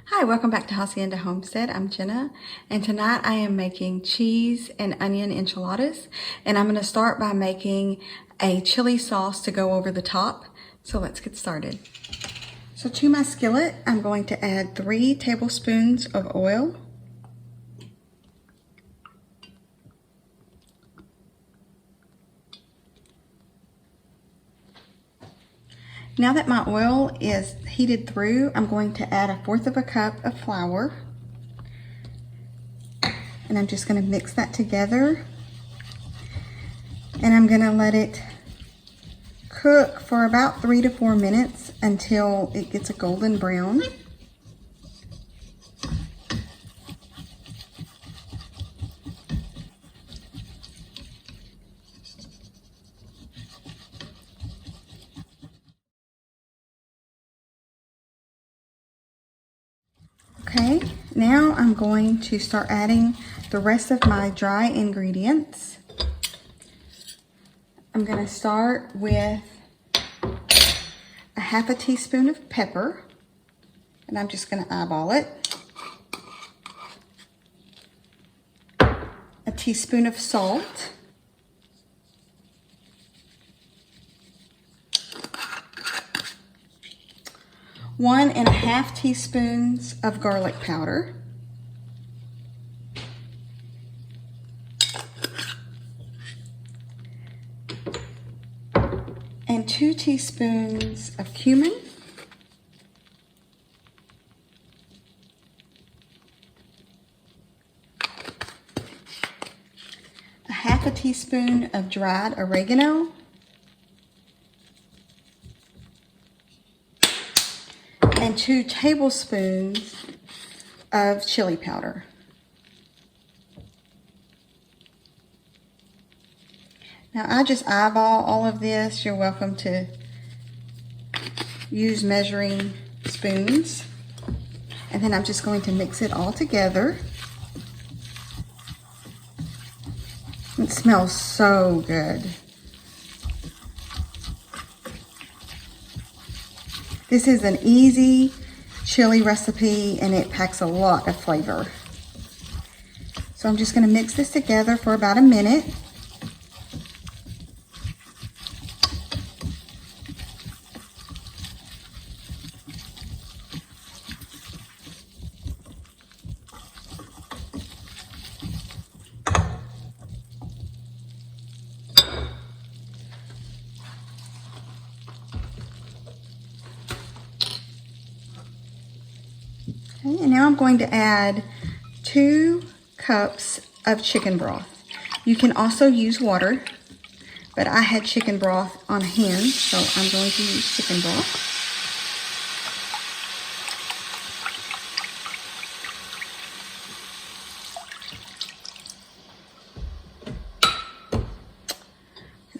Hi, welcome back to Hacienda Homestead. I'm Jenna, and tonight I am making cheese and onion enchiladas, and I'm going to start by making a chili sauce to go over the top. So let's get started. So to my skillet, I'm going to add 3 tablespoons of oil. Now that my oil is heated through, I'm going to add 1/4 cup of flour. And I'm just going to mix that together. And I'm going to let it cook for about 3 to 4 minutes until it gets a golden brown. Okay, now I'm going to start adding the rest of my dry ingredients. I'm going to start with 1/2 teaspoon of pepper, and I'm just going to eyeball it. 1 teaspoon of salt. 1½ teaspoons of garlic powder. And 2 teaspoons of cumin. A 1/2 teaspoon of dried oregano. And 2 tablespoons of chili powder. Now I just eyeball all of this. You're welcome to use measuring spoons. And then I'm just going to mix it all together. It smells so good. This is an easy chili recipe and it packs a lot of flavor. So I'm just going to mix this together for about a minute. Okay, and now I'm going to add 2 cups of chicken broth. You can also use water, but I had chicken broth on hand, so I'm going to use chicken broth.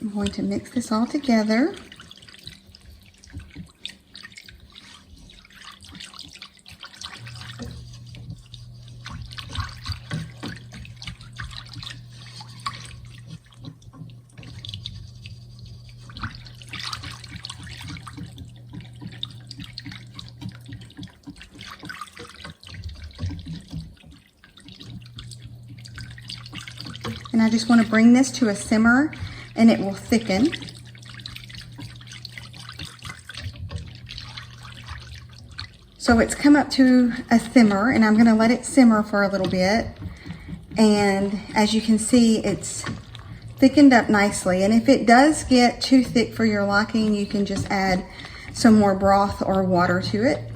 I'm going to mix this all together. And I just want to bring this to a simmer and it will thicken. So it's come up to a simmer and I'm going to let it simmer for a little bit. And as you can see, it's thickened up nicely. And if it does get too thick for your liking, you can just add some more broth or water to it.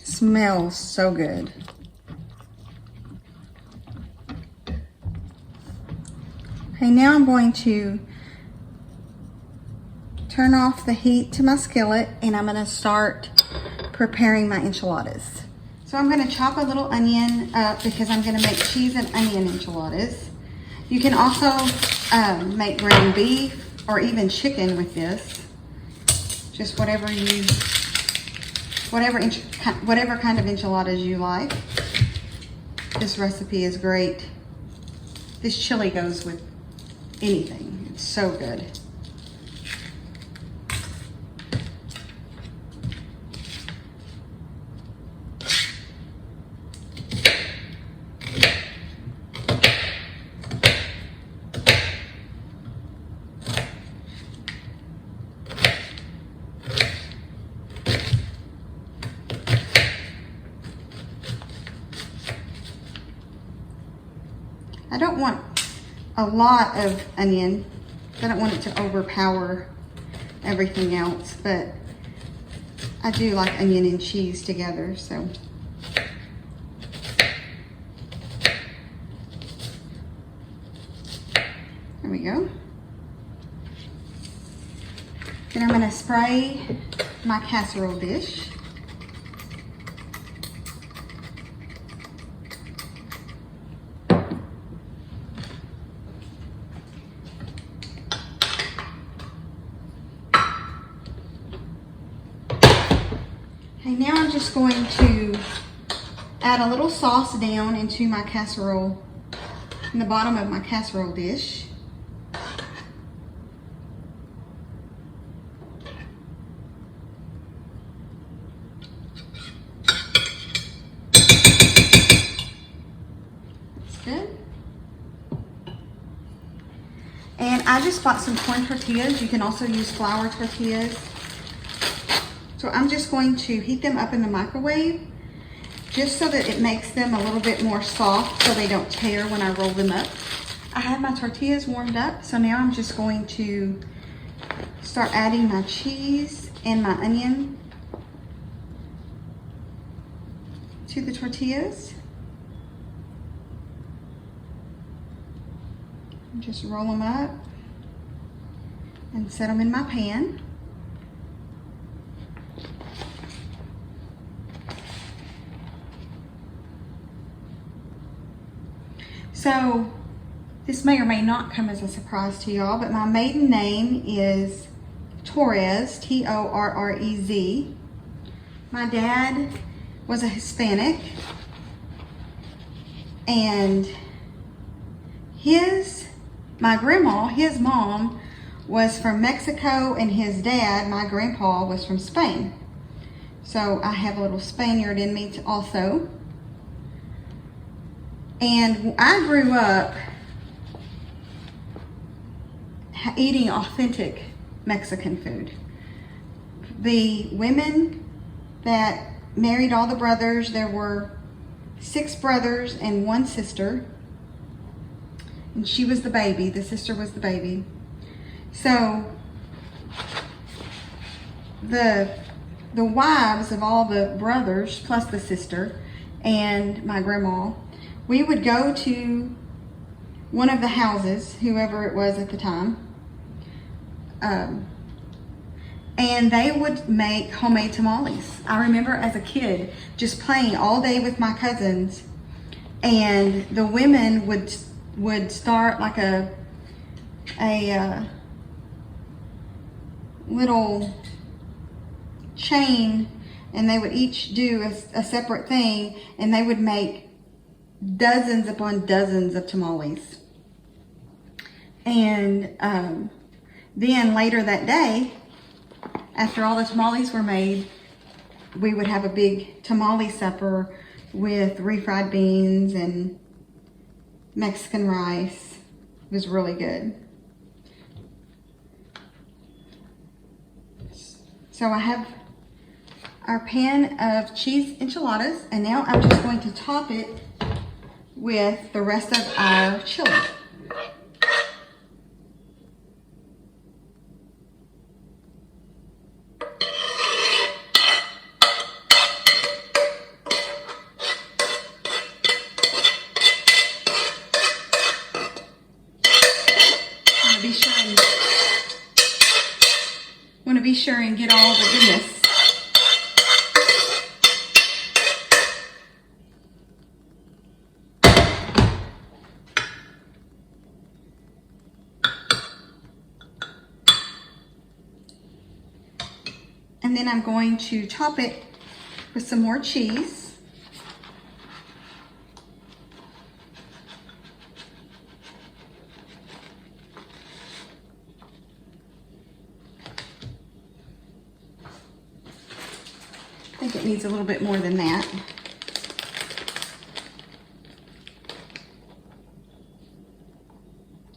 Smells so good. Okay, now I'm going to turn off the heat to my skillet and I'm going to start preparing my enchiladas. So I'm going to chop a little onion up because I'm going to make cheese and onion enchiladas. You can also make ground beef or even chicken with this. Just whatever kind of enchiladas you like. This recipe is great. This chili goes with anything. It's so good. I don't want a lot of onion. I don't want it to overpower everything else, but I do like onion and cheese together, so. There we go. Then I'm gonna spray my casserole dish. Okay, now I'm just going to add a little sauce down into my casserole, in the bottom of my casserole dish. Good. And I just bought some corn tortillas. You can also use flour tortillas. So I'm just going to heat them up in the microwave just so that it makes them a little bit more soft so they don't tear when I roll them up. I have my tortillas warmed up, so now I'm just going to start adding my cheese and my onion to the tortillas. Just roll them up and set them in my pan. So this may or may not come as a surprise to y'all, but my maiden name is Torres, T-O-R-R-E-Z. My dad was a Hispanic, and my grandma, his mom, was from Mexico, and his dad, my grandpa, was from Spain. So I have a little Spaniard in me also. And I grew up eating authentic Mexican food. The women that married all the brothers, there were 6 brothers and 1 sister. And she was the baby. The sister was the baby. So the wives of all the brothers, plus the sister and my grandma, we would go to one of the houses, whoever it was at the time, and they would make homemade tamales. I remember as a kid just playing all day with my cousins, and the women would start like a little chain, and they would each do a separate thing, and they would make dozens upon dozens of tamales. And then later that day, after all the tamales were made, we would have a big tamale supper with refried beans and Mexican rice. It was really good. So I have our pan of cheese enchiladas, and now I'm just going to top it with the rest of our chili. Want to be sure and get all the goodness. And then I'm going to top it with some more cheese. I think it needs a little bit more than that.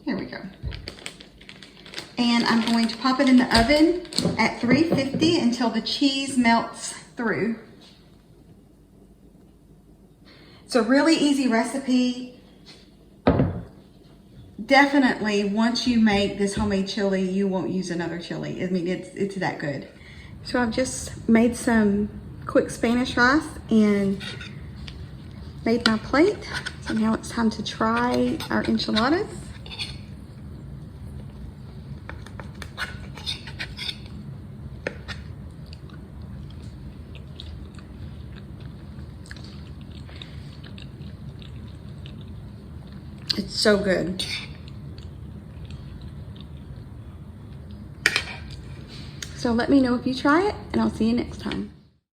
There we go. And I'm going to pop it in the oven at 350 until the cheese melts through. It's a really easy recipe. definitely, once you make this homemade chili, you won't use another chili. I mean, it's that good. So I've just made some quick Spanish rice and made my plate. So now it's time to try our enchiladas. It's so good. So let me know if you try it, and I'll see you next time.